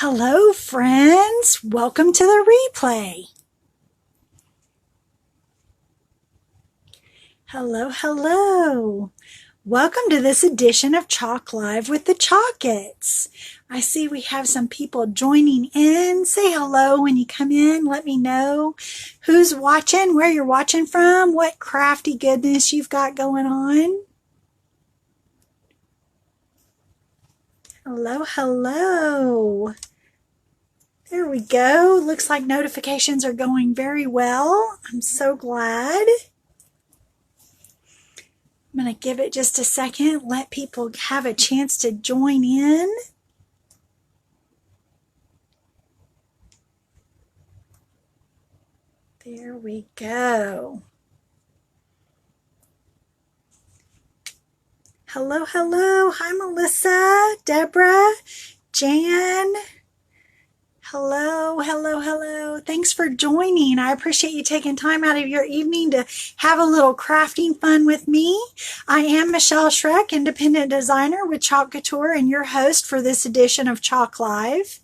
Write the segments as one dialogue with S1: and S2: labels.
S1: Hello, friends. Welcome to the replay. Hello. Welcome to this edition of Chalk Live with the Chalkettes. I see we have some people joining in. Say hello when you come in. Let me know who's watching, where you're watching from, what crafty goodness you've got going on. Hello. There we go. Looks like notifications are going very well. I'm so glad. I'm going to give it just a second, let people have a chance to join in. There we go. Hello. Hi, Melissa, Deborah, Jan. Hello. Thanks for joining. I appreciate you taking time out of your evening to have a little crafting fun with me. I am Michelle Schreck, independent designer with Chalk Couture and your host for this edition of Chalk Live.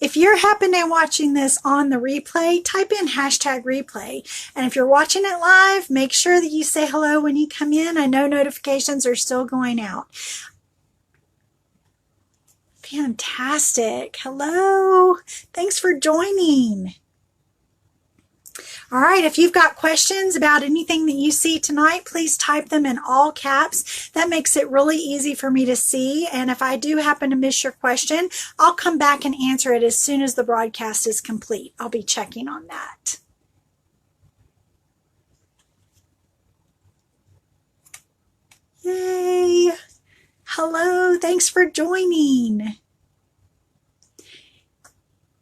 S1: If you're happening watching this on the replay, type in #replay. And if you're watching it live, make sure that you say hello when you come in. I know notifications are still going out. Fantastic. Hello. Thanks for joining. All right, if you've got questions about anything that you see tonight, please type them in all caps. That makes it really easy for me to see. And if I do happen to miss your question, I'll come back and answer it as soon as the broadcast is complete. I'll be checking on that. Yay. Hello, thanks for joining.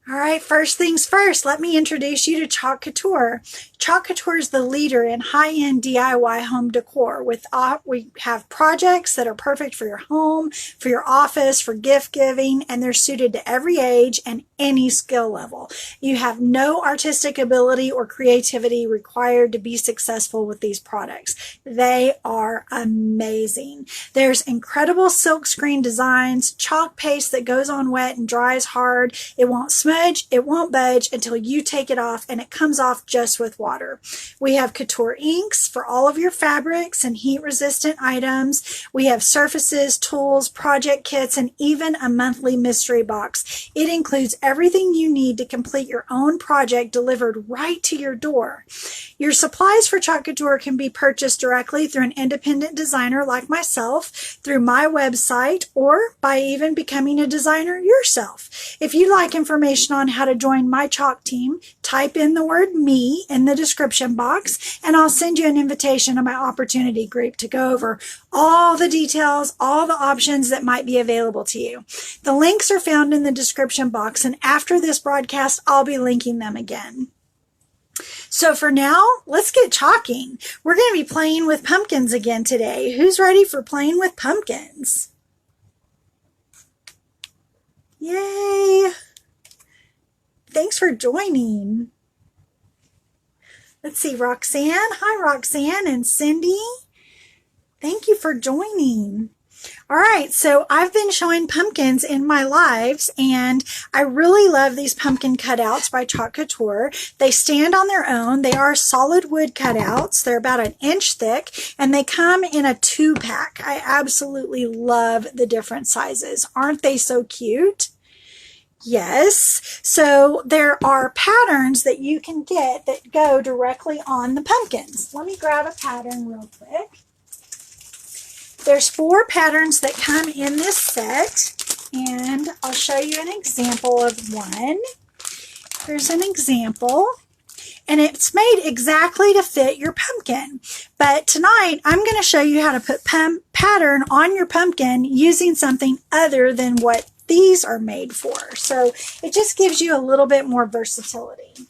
S1: All right, first things first, let me introduce you to Chalk Couture. Chalk Couture is the leader in high-end DIY home decor. We have projects that are perfect for your home, for your office, for gift giving, and they're suited to every age and any skill level. You have no artistic ability or creativity required to be successful with these products. They are amazing. There's incredible silkscreen designs, chalk paste that goes on wet and dries hard. It won't smudge, it won't budge until you take it off, and it comes off just with water. We have couture inks for all of your fabrics and heat-resistant items. We have surfaces, tools, project kits, and even a monthly mystery box. It includes everything you need to complete your own project delivered right to your door. Your supplies for Chalk Couture can be purchased directly through an independent designer like myself, through my website, or by even becoming a designer yourself. If you'd like information on how to join my Chalk team, type in the word "me" in the description box, and I'll send you an invitation to my opportunity group to go over all the details, all the options that might be available to you. The links are found in the description box, and after this broadcast, I'll be linking them again. So for now, let's get chalking. We're going to be playing with pumpkins again today. Who's ready for playing with pumpkins? Yay! Thanks for joining. Let's see, Roxanne. Hi, Roxanne and Cindy. Thank you for joining. All right, so I've been showing pumpkins in my lives, and I really love these pumpkin cutouts by Chalk Couture. They stand on their own. They are solid wood cutouts. They're about an inch thick, and they come in a 2-pack. I absolutely love the different sizes. Aren't they so cute? Yes. So there are patterns that you can get that go directly on the pumpkins. Let me grab a pattern real quick. There's 4 patterns that come in this set, and I'll show you an example of one. Here's an example, and it's made exactly to fit your pumpkin. But tonight, I'm going to show you how to put pattern on your pumpkin using something other than what these are made for. So it just gives you a little bit more versatility.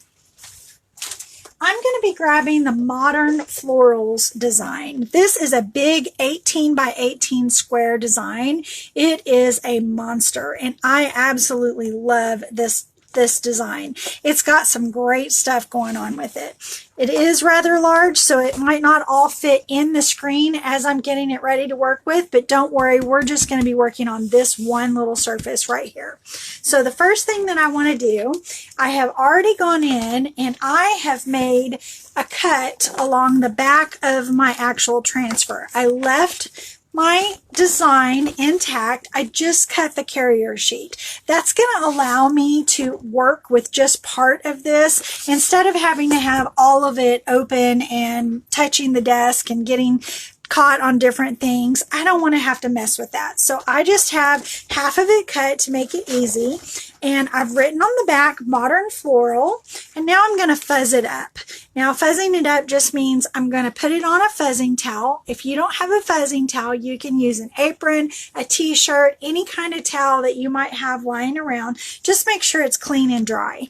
S1: I'm going to be grabbing the Modern Florals design. This is a big 18 by 18 square design. It is a monster, and I absolutely love this this design. It's got some great stuff going on with it. It is rather large, so it might not all fit in the screen as I'm getting it ready to work with, but don't worry, we're just going to be working on this one little surface right here. So the first thing that I want to do, I have already gone in and I have made a cut along the back of my actual transfer. I left my design intact. I just cut the carrier sheet. That's going to allow me to work with just part of this instead of having to have all of it open and touching the desk and getting caught on different things. I don't want to have to mess with that. So I just have half of it cut to make it easy. And I've written on the back modern floral, and now I'm going to fuzz it up. Now fuzzing it up just means I'm going to put it on a fuzzing towel. If you don't have a fuzzing towel, you can use an apron, a t-shirt, any kind of towel that you might have lying around. Just make sure it's clean and dry.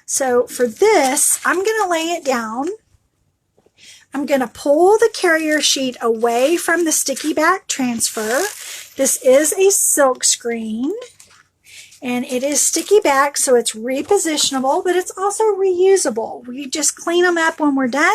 S1: So for this, I'm going to lay it down. I'm going to pull the carrier sheet away from the sticky back transfer. This is a silk screen and it is sticky back, so it's repositionable, but it's also reusable. We just clean them up when we're done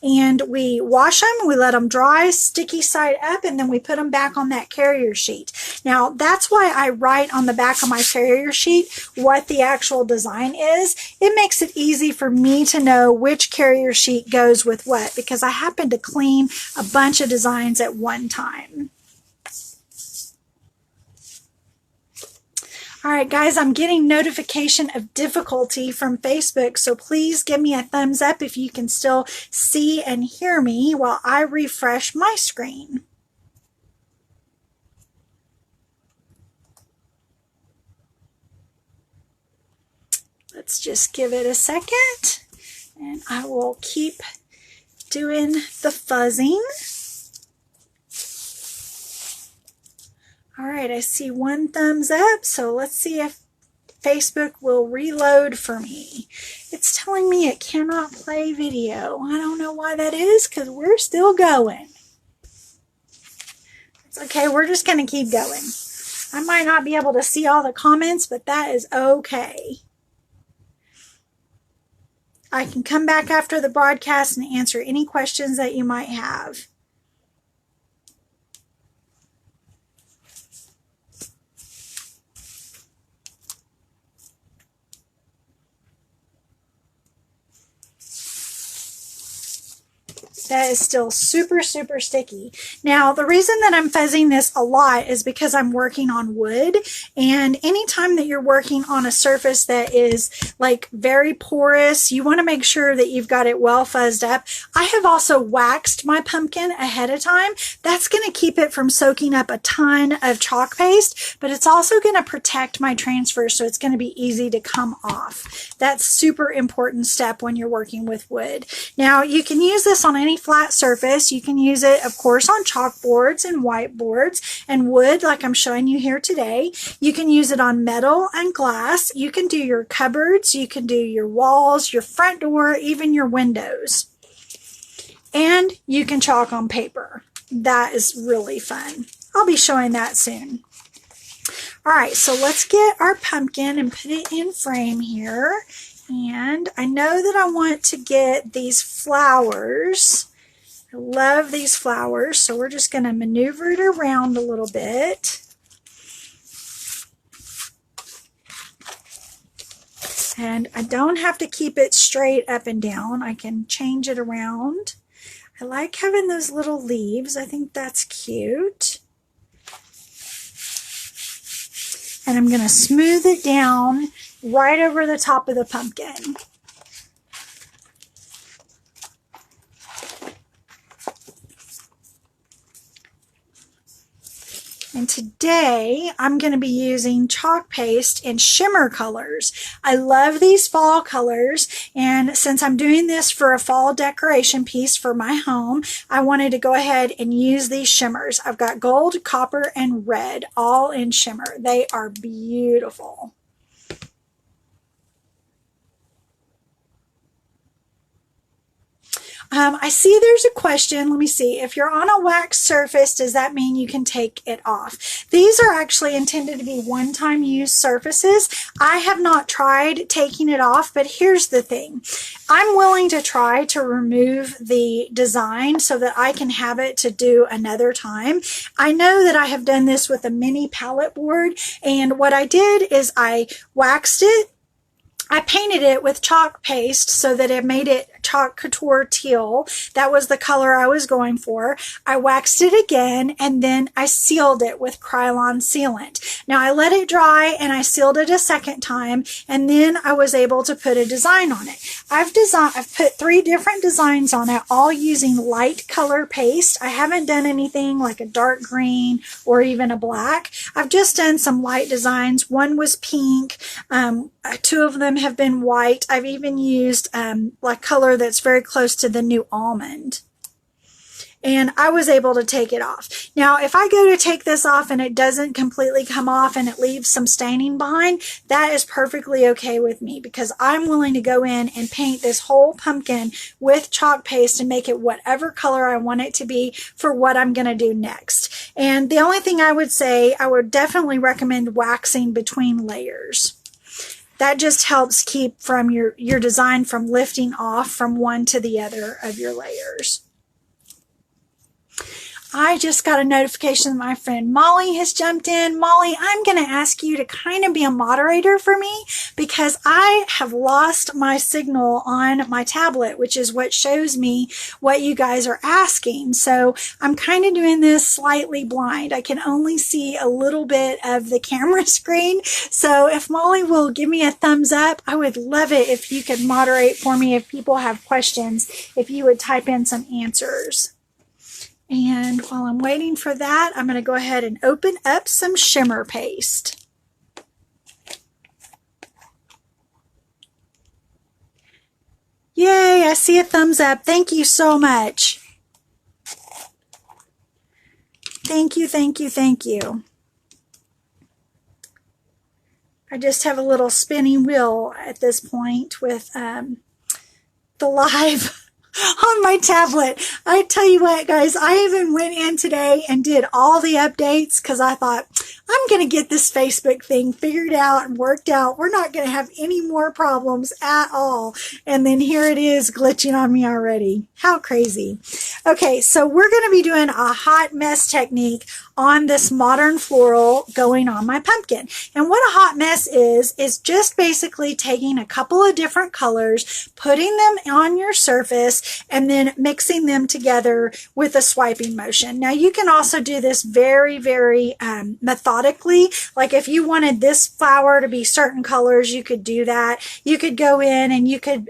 S1: and we wash them, we let them dry, sticky side up, and then we put them back on that carrier sheet. Now that's why I write on the back of my carrier sheet what the actual design is. It makes it easy for me to know which carrier sheet goes with what, because I happen to clean a bunch of designs at one time. All right, guys, I'm getting notification of difficulty from Facebook, so please give me a thumbs up if you can still see and hear me while I refresh my screen. Let's just give it a second, and I will keep doing the fuzzing. All right, I see one thumbs up, so let's see if Facebook will reload for me. It's telling me it cannot play video. I don't know why that is, because we're still going. It's okay, we're just going to keep going. I might not be able to see all the comments, but that is okay. I can come back after the broadcast and answer any questions that you might have. That is still super, super sticky. Now, the reason that I'm fuzzing this a lot is because I'm working on wood, and anytime that you're working on a surface that is like very porous, you want to make sure that you've got it well fuzzed up. I have also waxed my pumpkin ahead of time. That's going to keep it from soaking up a ton of chalk paste, but it's also going to protect my transfer, so it's going to be easy to come off. That's super important step when you're working with wood. Now, you can use this on any flat surface. You can use it, of course, on chalkboards and whiteboards and wood, like I'm showing you here today. You can use it on metal and glass. You can do your cupboards. You can do your walls, your front door, even your windows. And you can chalk on paper. That is really fun. I'll be showing that soon. All right, so let's get our pumpkin and put it in frame here. And I know that I want to get these flowers. I love these flowers, so we're just going to maneuver it around a little bit. And I don't have to keep it straight up and down. I can change it around. I like having those little leaves. I think that's cute. And I'm going to smooth it down right over the top of the pumpkin. And today I'm going to be using chalk paste in shimmer colors. I love these fall colors, and since I'm doing this for a fall decoration piece for my home, I wanted to go ahead and use these shimmers. I've got gold, copper, and red all in shimmer. They are beautiful. I see there's a question. Let me see. If you're on a wax surface, does that mean you can take it off? These are actually intended to be one-time use surfaces. I have not tried taking it off, but here's the thing. I'm willing to try to remove the design so that I can have it to do another time. I know that I have done this with a mini palette board, and what I did is I waxed it. I painted it with chalk paste so that it made it Chalk Couture teal. That was the color I was going for. I waxed it again, and then I sealed it with Krylon sealant. Now I let it dry and I sealed it a second time, and then I was able to put a design on it. I've put 3 different designs on it, all using light color paste. I haven't done anything like a dark green or even a black. I've just done some light designs. One was pink. 2 of them have been white. I've even used like color that's very close to the new almond. And I was able to take it off. Now, if I go to take this off and it doesn't completely come off and it leaves some staining behind, that is perfectly okay with me, because I'm willing to go in and paint this whole pumpkin with chalk paste and make it whatever color I want it to be for what I'm going to do next. And the only thing I would say, I would definitely recommend waxing between layers. That just helps keep from your design from lifting off from one to the other of your layers. I just got a notification that my friend Molly has jumped in. Molly, I'm going to ask you to kind of be a moderator for me, because I have lost my signal on my tablet, which is what shows me what you guys are asking. So I'm kind of doing this slightly blind. I can only see a little bit of the camera screen. So if Molly will give me a thumbs up, I would love it if you could moderate for me. If people have questions, if you would type in some answers. And while I'm waiting for that, I'm going to go ahead and open up some shimmer paste. Yay, I see a thumbs up. Thank you so much. Thank you, thank you, thank you. I just have a little spinning wheel at this point with the live on my tablet. I tell you what, guys, I even went in today and did all the updates because I thought, I'm going to get this Facebook thing figured out and worked out. We're not going to have any more problems at all. And then here it is glitching on me already. How crazy. Okay, so we're going to be doing a hot mess technique on this modern floral going on my pumpkin. And what a hot mess is just basically taking a couple of different colors, putting them on your surface, and then mixing them together with a swiping motion. Now you can also do this very, very methodically. Like if you wanted this flower to be certain colors, you could do that. You could go in and you could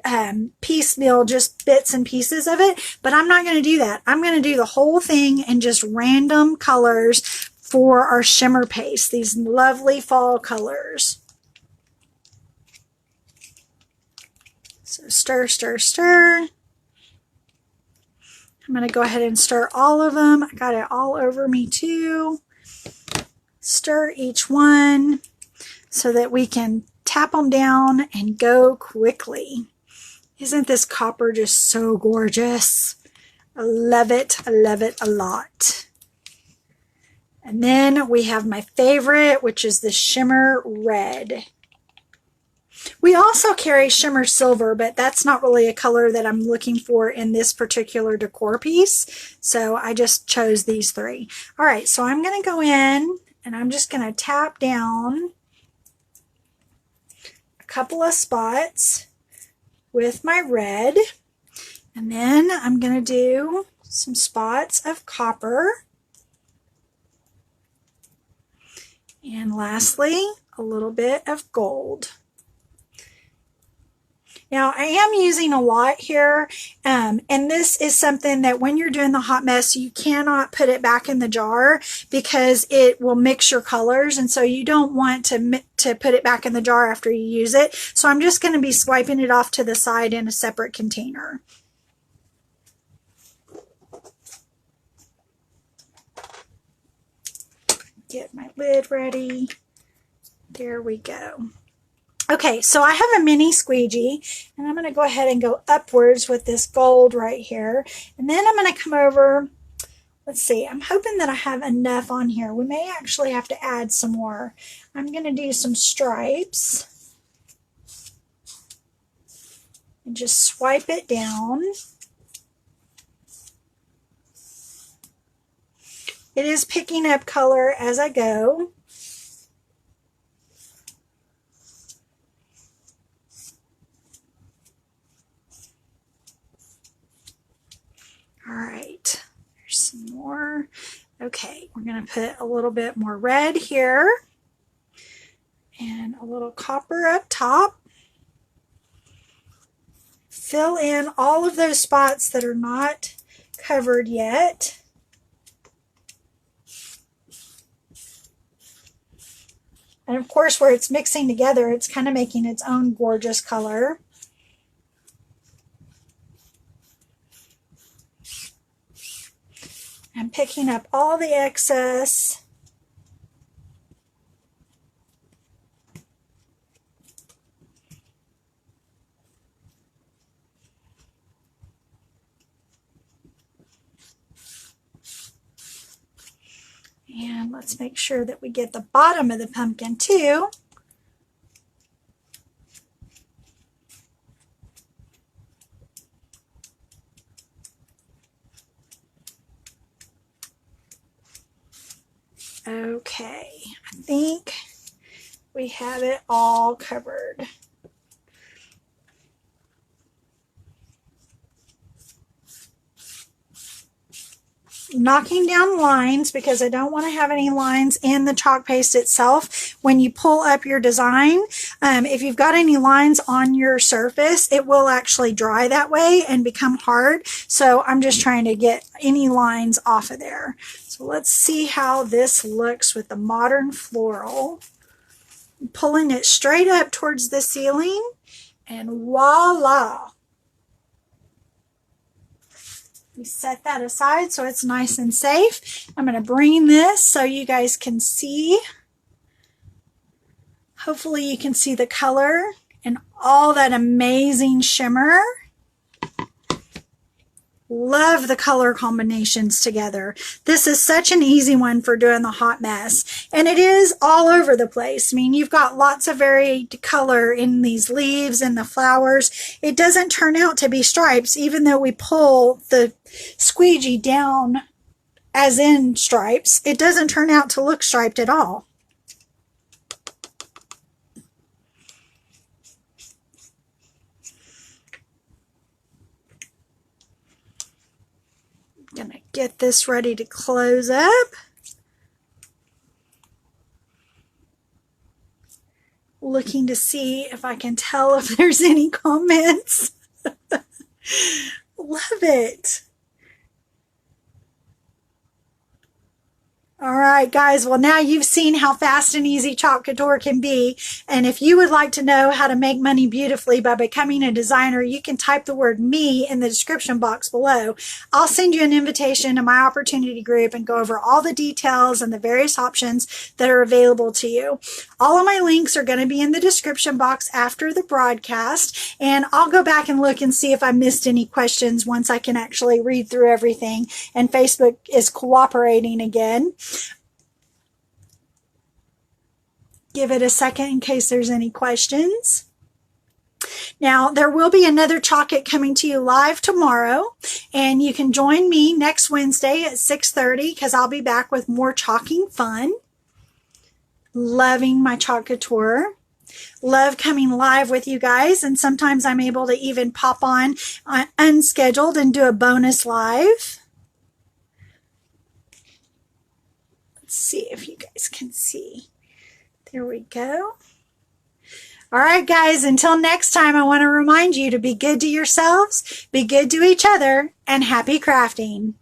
S1: piecemeal just bits and pieces of it, but I'm not going to do that. I'm going to do the whole thing in just random colors for our shimmer paste, these lovely fall colors. So stir, stir, stir. I'm going to go ahead and stir all of them. I got it all over me too. Stir each one so that we can tap them down and go quickly. Isn't this copper just so gorgeous? I love it. I love it a lot. And then we have my favorite, which is the shimmer red. We also carry shimmer silver, but that's not really a color that I'm looking for in this particular decor piece. So I just chose these 3. All right, so I'm going to go in and I'm just going to tap down a couple of spots with my red. And then I'm going to do some spots of copper. And lastly, a little bit of gold. Now, I am using a lot here, and this is something that when you're doing the hot mess, you cannot put it back in the jar because it will mix your colors, and so you don't want to put it back in the jar after you use it. So I'm just going to be swiping it off to the side in a separate container. Get my lid ready. There we go. Okay, so I have a mini squeegee, and I'm going to go ahead and go upwards with this gold right here. And then I'm going to come over, let's see, I'm hoping that I have enough on here. We may actually have to add some more. I'm going to do some stripes. And just swipe it down. It is picking up color as I go. All right, there's some more. Okay, we're going to put a little bit more red here and a little copper up top. Fill in all of those spots that are not covered yet. And of course, where it's mixing together, it's kind of making its own gorgeous color. I'm picking up all the excess. And let's make sure that we get the bottom of the pumpkin too. Okay, I think we have it all covered. Knocking down lines because I don't want to have any lines in the chalk paste itself. When you pull up your design, if you've got any lines on your surface, it will actually dry that way and become hard. So I'm just trying to get any lines off of there. So let's see how this looks with the modern floral. I'm pulling it straight up towards the ceiling, and voila! We set that aside so it's nice and safe. I'm going to bring this so you guys can see. Hopefully you can see the color and all that amazing shimmer. Love the color combinations together. This is such an easy one for doing the hot mess. And it is all over the place. I mean, you've got lots of varied color in these leaves and the flowers. It doesn't turn out to be stripes, even though we pull the squeegee down as in stripes. It doesn't turn out to look striped at all. Gonna get this ready to close up. Looking to see if I can tell if there's any comments. Love it. All right, guys. Well, now you've seen how fast and easy Chalk Couture can be. And if you would like to know how to make money beautifully by becoming a designer, you can type the word "me" in the description box below. I'll send you an invitation to my opportunity group and go over all the details and the various options that are available to you. All of my links are going to be in the description box after the broadcast. And I'll go back and look and see if I missed any questions once I can actually read through everything and Facebook is cooperating again. Give it a second in case there's any questions. Now, there will be another Chalk It coming to you live tomorrow, and you can join me next Wednesday at 6:30 because I'll be back with more chalking fun. Loving my Chalk Couture. Love coming live with you guys, and sometimes I'm able to even pop on unscheduled and do a bonus live. Let's see if you guys can see. There we go. All right, guys, until next time, I want to remind you to be good to yourselves, be good to each other, and happy crafting.